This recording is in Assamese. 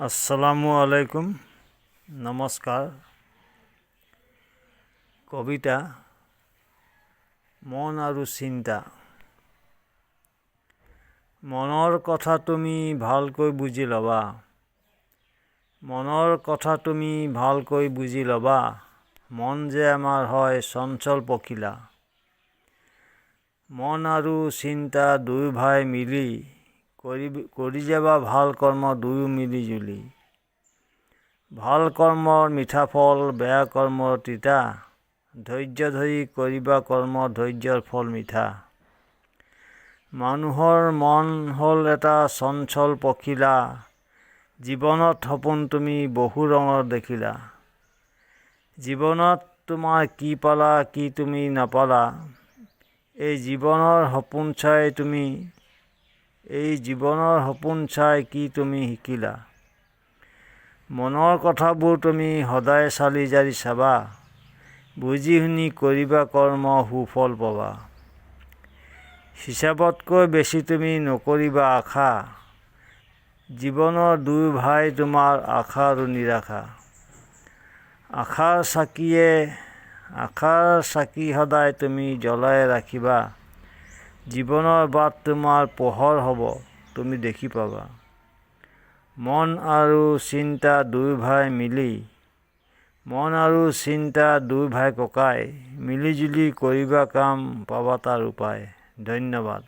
আসসালামু আলাইকুম, নমস্কাৰ। কবিতা মন আৰু চিন্তা। মনৰ কথা তুমি ভালকৈ বুজি ল'বা, মনৰ কথা তুমি ভালকৈ বুজি ল'বা। মন যে আমাৰ হয় চঞ্চল পখিলা, মন আৰু চিন্তা দুই ভাই মিলি কৰি যাবা ভাল কৰ্ম দুয়ো মিলি জুলি। ভাল কৰ্মৰ মিঠা ফল, বেয়া কৰ্মৰ তিতা। ধৈৰ্য ধৰি কৰিবা কৰ্ম, ধৈৰ্যৰ ফল মিঠা। মানুহৰ মন হ'ল এটা চঞ্চল পখিলা, জীৱনত সপোন তুমি বহু ৰঙৰ দেখিলা। জীৱনত তোমাৰ কি পালা, কি তুমি নাপালা, এই জীৱনৰ সপোন চাই কি তুমি শিকিলা। মনৰ কথাবোৰ তুমি সদায় চালি জাৰি চাবা, বুজি শুনি কৰিবা কৰ্ম সুফল পাবা। হিচাপতকৈ বেছি তুমি নকৰিবা আশা, জীৱনৰ দুই ভাই তোমাৰ আশা আৰু নিৰাশা। আশাৰ চাকি সদায় তুমি জ্বলাই ৰাখিবা, জীৱনৰ বাট তোমাৰ পোহৰ হ'ব তুমি দেখি পাবা। মন আৰু চিন্তা দুই ভাই ককাই, মিলি জুলি কৰিবা কাম পাবা তাৰ উপায়। ধন্যবাদ।